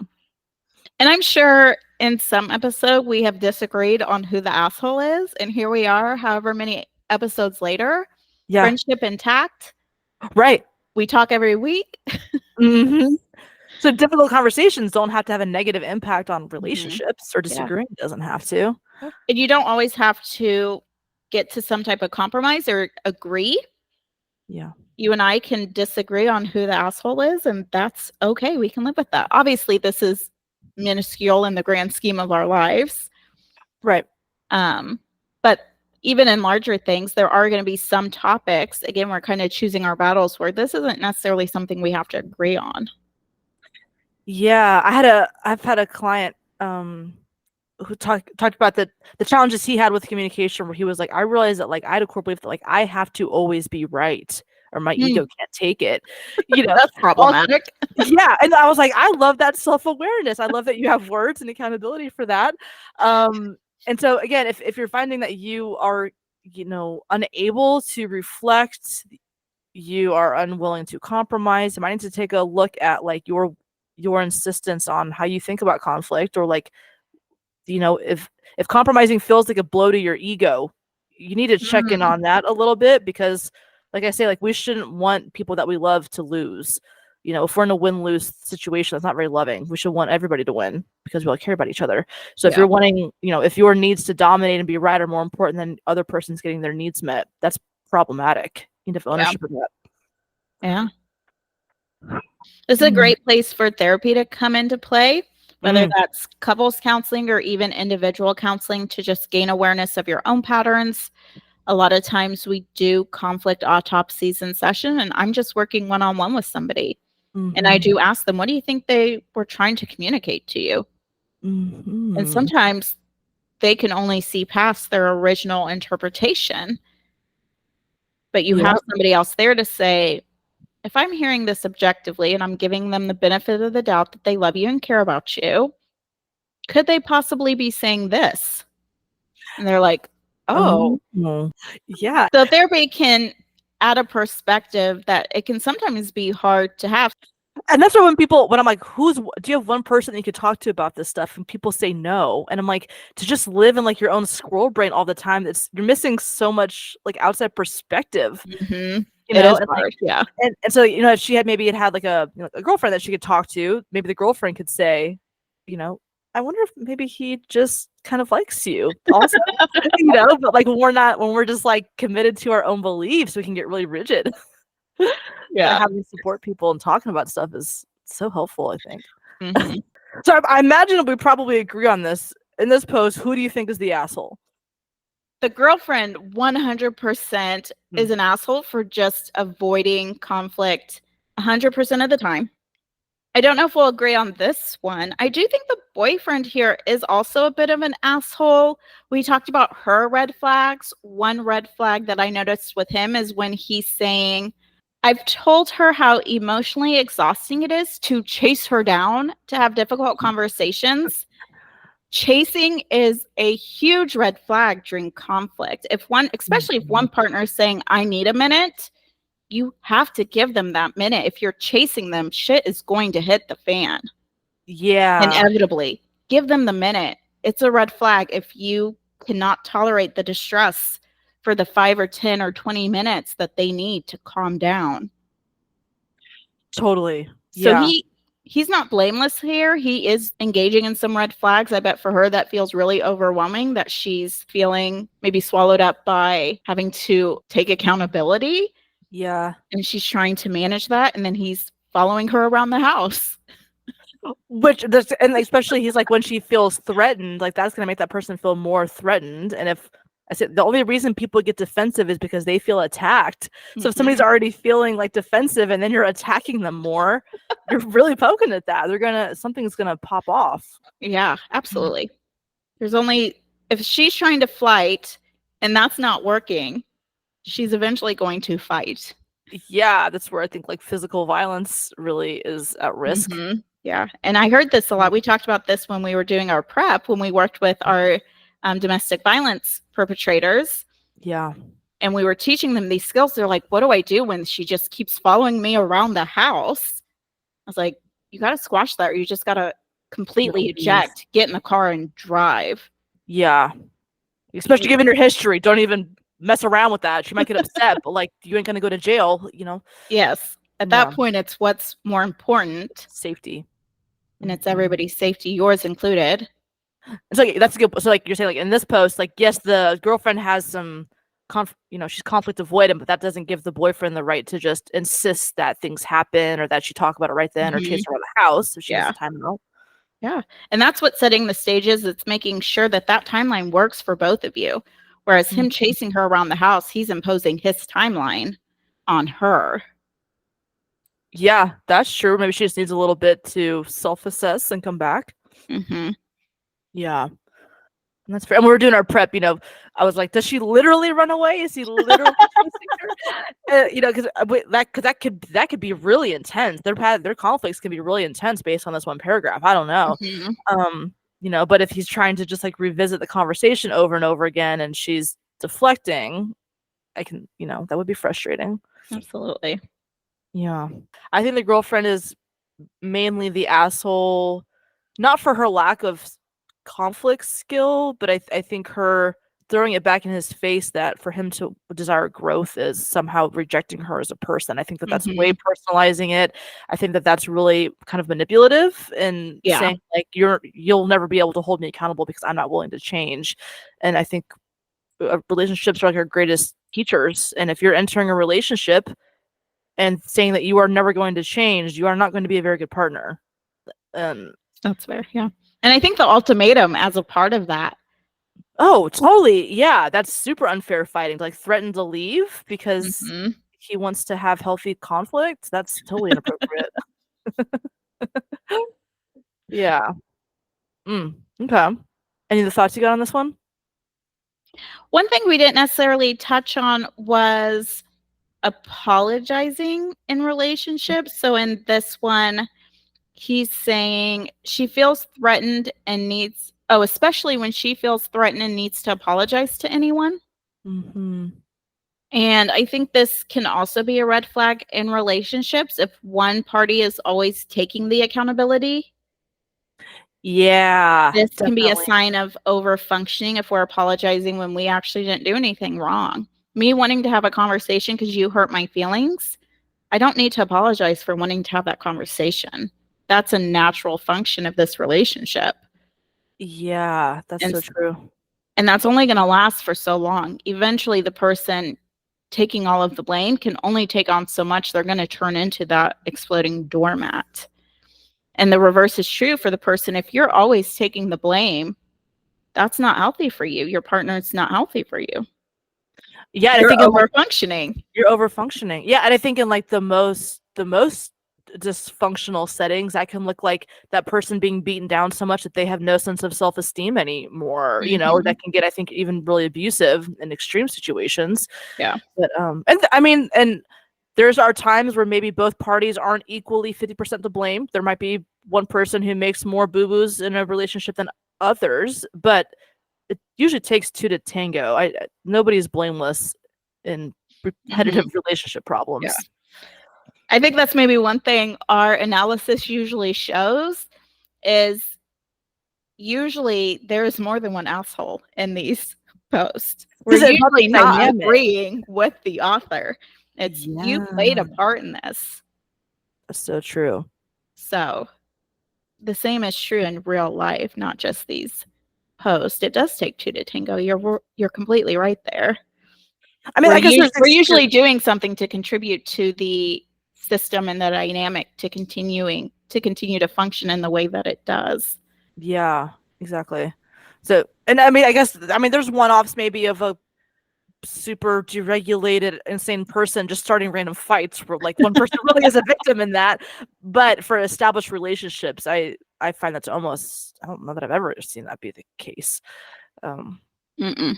And I'm sure in some episode we have disagreed on who the asshole is. And here we are, however many episodes later, friendship intact. Right. We talk every week. Mm-hmm. So difficult conversations don't have to have a negative impact on relationships or disagreeing. It doesn't have to. And you don't always have to get to some type of compromise or agree. Yeah. You and I can disagree on who the asshole is, and that's okay. We can live with that. Obviously, this is minuscule in the grand scheme of our lives. Right. But even in larger things, there are going to be some topics. Again, we're kind of choosing our battles where this isn't necessarily something we have to agree on. Yeah. I've had a client who talked about the challenges he had with communication, where he was like, I realized that like I had a core belief that like I have to always be right or my ego can't take it. That's problematic. Yeah. And I was like, I love that self-awareness. I love that you have words and accountability for that. And so again, if you're finding that you are, unable to reflect, you are unwilling to compromise, you might need to take a look at like your insistence on how you think about conflict, or like, if compromising feels like a blow to your ego, you need to check in on that a little bit, because like I say, like we shouldn't want people that we love to lose. If we're in a win-lose situation, that's not very loving. We should want everybody to win because we all care about each other. So if you're wanting, if your needs to dominate and be right are more important than other person's getting their needs met, that's problematic. You need to have ownership of that. Yeah. This is a great place for therapy to come into play, whether that's couples counseling or even individual counseling, to just gain awareness of your own patterns. A lot of times we do conflict autopsies in session, and I'm just working one-on-one with somebody. And I do ask them, what do you think they were trying to communicate to you? And sometimes they can only see past their original interpretation. But you have somebody else there to say, if I'm hearing this objectively and I'm giving them the benefit of the doubt that they love you and care about you, could they possibly be saying this? And they're like, oh. Yeah. So therapy can add a perspective that it can sometimes be hard to have. And that's why when I'm like, do you have one person that you could talk to about this stuff? And people say no. And I'm like, to just live in like your own squirrel brain all the time, you're missing so much like outside perspective. It is hard, like, yeah. And so, if she had like a girlfriend that she could talk to, maybe the girlfriend could say, I wonder if maybe he just kind of likes you also, but like when we're just like committed to our own beliefs, we can get really rigid. Yeah. Having support people and talking about stuff is so helpful, I think. Hmm. So I imagine we probably agree on this. In this post, who do you think is the asshole? The girlfriend 100% Hmm. is an asshole for just avoiding conflict 100% of the time. I don't know if we'll agree on this one. I do think the boyfriend here is also a bit of an asshole. We talked about her red flags. One red flag that I noticed with him is when he's saying, I've told her how emotionally exhausting it is to chase her down, to have difficult conversations. Chasing is a huge red flag during conflict. If one, especially if one partner is saying, I need a minute, you have to give them that minute. If you're chasing them, shit is going to hit the fan. Yeah, Inevitably. Give them the minute. It's a red flag if you cannot tolerate the distress for the 5 or 10 or 20 minutes that they need to calm down. totally. So Yeah. he's not blameless here. He is engaging in some red flags. I bet for her that feels really overwhelming, that she's feeling maybe swallowed up by having to take accountability, Yeah. and she's trying to manage that, and then he's following her around the house. Which this, and especially he's like, when she feels threatened, like that's gonna make that person feel more threatened. And if I said the only reason people get defensive is because they feel attacked. So if somebody's Mhm. already feeling like defensive and then you're attacking them more, you're really poking at that. Something's gonna pop off. Yeah, absolutely. There's only, if she's trying to fight and that's not working, she's eventually going to fight. Yeah, that's where I think like physical violence really is at risk. Yeah. And I heard this a lot. We talked about this when we were doing our prep, when we worked with our domestic violence perpetrators, Yeah. and we were teaching them these skills. They're like, what do I do when she just keeps following me around the house? I was like, you got to squash that, or you just got to completely Leave. eject, get in the car, and drive. Yeah. Especially given her history, don't even mess around with that. She might get upset, but like you ain't gonna go to jail. Yes. At Yeah. that point, it's what's more important, Safety. and it's Mhm. everybody's safety, yours included. So that's a good. So like you're saying, like in this post, like yes, the girlfriend has some, she's conflict avoidant, but that doesn't give the boyfriend the right to just insist that things happen or that she talk about it right then or chase her around the house so she has Yeah. the time out. Yeah. And that's what setting the stage is. It's making sure that that timeline works for both of you. Whereas him Mhm. chasing her around the house, he's imposing his timeline on her. Yeah, that's true. Maybe she just needs a little bit to self-assess and come back. Hmm. Yeah. That's fair. And we were doing our prep, I was like, does she literally run away? Is he literally chasing her? Because that could be really intense. Their conflicts can be really intense based on this one paragraph. I don't know. Hmm. But if he's trying to just like revisit the conversation over and over again and she's deflecting, that would be frustrating. Absolutely. Yeah. I think the girlfriend is mainly the asshole, not for her lack of conflict skill, but I think her throwing it back in his face that for him to desire growth is somehow rejecting her as a person. I think that that's way Hmm. personalizing it. I think that that's really kind of manipulative and Yeah. saying like you'll never be able to hold me accountable because I'm not willing to change. And I think relationships are like our greatest teachers. And if you're entering a relationship and saying that you are never going to change, you are not going to be a very good partner. Um, That's fair. Yeah. And I think the ultimatum as a part of that. oh, totally. Yeah, that's super unfair fighting. Like threaten to leave because Hmm. he wants to have healthy conflict. That's totally inappropriate. Yeah. Okay. Any of the thoughts you got on this one? One thing we didn't necessarily touch on was apologizing in relationships. So in this one, he's saying she feels threatened and needs, oh, especially when she feels threatened and needs to apologize to anyone. Mm-hmm. And I think this can also be a red flag in relationships if one party is always taking the accountability. Yeah, This can be a definitely. sign of over functioning if we're apologizing when we actually didn't do anything wrong. Me wanting to have a conversation because you hurt my feelings, I don't need to apologize for wanting to have that conversation. That's a natural function of this relationship. Yeah, that's And so true. and that's only going to last for so long. Eventually the person taking all of the blame can only take on so much. They're going to turn into that exploding doormat. And the reverse is true for the person. If you're always taking the blame, that's not healthy for you. Your partner is not healthy for you. Yeah, and I You're think in like over-functioning. you're over functioning. Yeah, and I think in like the most dysfunctional settings, that can look like that person being beaten down so much that they have no sense of self-esteem anymore, or Mhm. that can get, I think, even really abusive in extreme situations. Yeah. But I mean, and there's are times where maybe both parties aren't equally 50% to blame. There might be one person who makes more boo-boos in a relationship than others, but it usually takes two to tango. Nobody's blameless in repetitive Mhm. relationship Yeah. problems. I think that's maybe one thing our analysis usually shows is usually there's more than one asshole in these posts. We're Because it involves usually not dynamic. agreeing with the author. It's you played Yeah, a part in this. that's so true. So the same is true in real life, not just these posts. It does take two to tango. You're completely right there. I mean, I guess there's We're usually doing something to contribute to the system and the dynamic to continue to function in the way that it does. yeah, exactly. So, and I mean, there's one-offs maybe of a super deregulated, insane person just starting random fights where like one person really is a victim in that. But for established relationships, I find that's almost, I don't know that I've ever seen that be the case. Um, Mm-mm.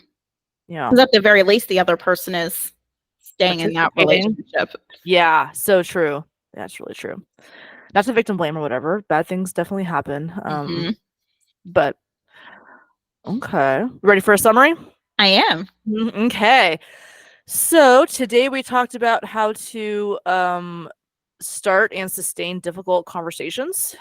yeah, Because at the very least, the other person is staying in that participating. relationship. Yeah, so true. That's really true. Not to victim blame or whatever. Bad things definitely happen. Hmm. But okay. Ready for a summary? I am. Okay. So today we talked about how to start and sustain difficult conversations.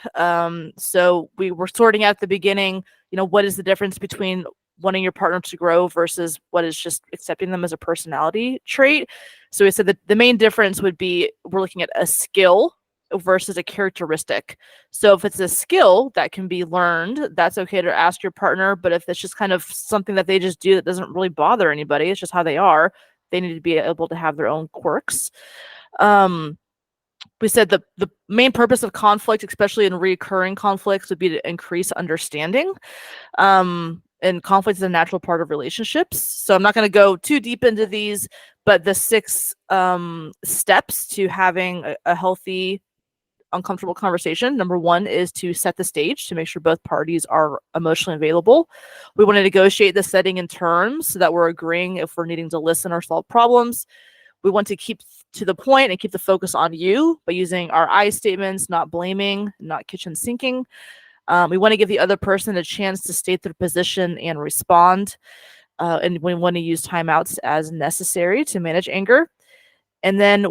So we were sorting out at the beginning, what is the difference between wanting your partner to grow versus what is just accepting them as a personality trait. So we said that the main difference would be we're looking at a skill versus a characteristic. So if it's a skill that can be learned, that's okay to ask your partner. But if it's just kind of something that they just do that doesn't really bother anybody, it's just how they are, they need to be able to have their own quirks. We said the main purpose of conflict, especially in recurring conflicts, would be to increase understanding. And conflict is a natural part of relationships. So I'm not going to go too deep into these, but the 6 steps to having a healthy, uncomfortable conversation. Number 1 is to set the stage to make sure both parties are emotionally available. We want to negotiate the setting in terms so that we're agreeing if we're needing to listen or solve problems. We want to keep to the point and keep the focus on you by using our I statements, not blaming, not kitchen sinking. We want to give the other person a chance to state their position and respond. And we want to use timeouts as necessary to manage anger. And then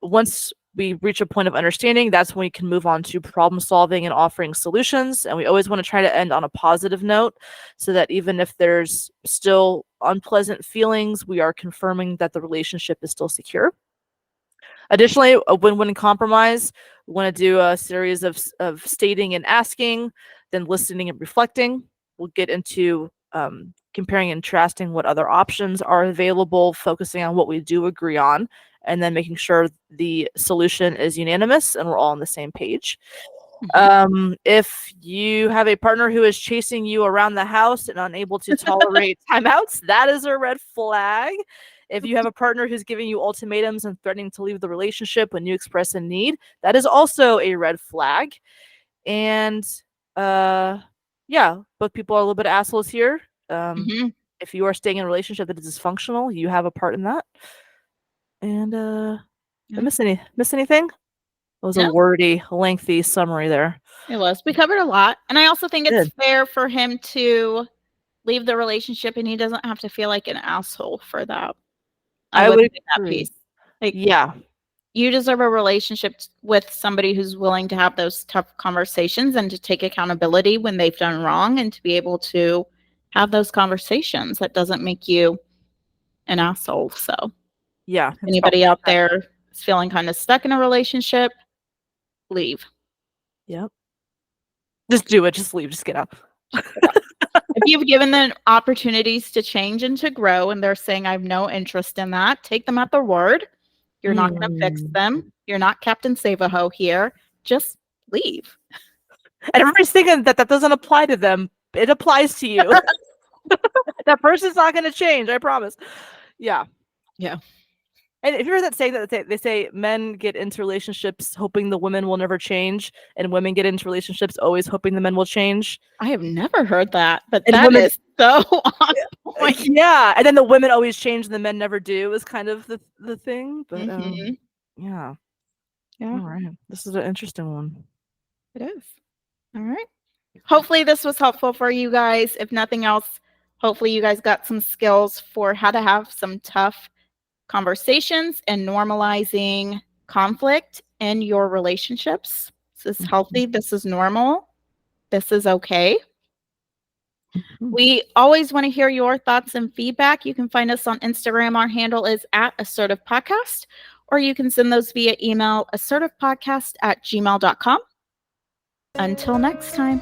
once we reach a point of understanding, that's when we can move on to problem solving and offering solutions. And we always want to try to end on a positive note so that even if there's still unpleasant feelings, we are confirming that the relationship is still secure. Additionally, a win-win compromise. We want to do a series of stating and asking, then listening and reflecting. We'll get into comparing and contrasting what other options are available, focusing on what we do agree on, and then making sure the solution is unanimous and we're all on the same page. Mhm. If you have a partner who is chasing you around the house and unable to tolerate timeouts, that is a red flag. If you have a partner who's giving you ultimatums and threatening to leave the relationship when you express a need, that is also a red flag. And yeah, both people are a little bit assholes here. Mhm. If you are staying in a relationship that is dysfunctional, you have a part in that. And did I Yeah. miss anything? It was a No, wordy, lengthy summary there. it was. We covered a lot. And I also think it's Good. fair for him to leave the relationship and he doesn't have to feel like an asshole for that. I I would would say that agree. piece. Like, Yeah. you deserve a relationship with somebody who's willing to have those tough conversations and to take accountability when they've done wrong and to be able to have those conversations. That doesn't make you an asshole. So, Yeah. It's about anybody out there is feeling kind of stuck in a relationship, leave. Yep. Just do it. Just leave. Just get out. Just get out. If you've given them opportunities to change and to grow, and they're saying, I have no interest in that, take them at their word. You're not going to fix them. You're not Captain Save-A-Ho here. Just leave. And everybody's thinking that that doesn't apply to them. It applies to you. That person's not going to change. I promise. Yeah. Yeah. And if you heard that saying that they say men get into relationships hoping the women will never change, and women get into relationships always hoping the men will change. I have never heard that, but And that women- is so on point. Yeah, and then the women always change, and the men never do. Is kind of the thing. But yeah. Yeah. All right. This is an interesting one. It is. All right. Hopefully this was helpful for you guys. If nothing else, hopefully you guys got some skills for how to have some tough conversations and normalizing conflict in your relationships. This is healthy. This is normal. This is okay. We always want to hear your thoughts and feedback. You can find us on Instagram. Our handle is @assertivepodcast, or you can send those via email, assertivepodcast@gmail.com. Until next time.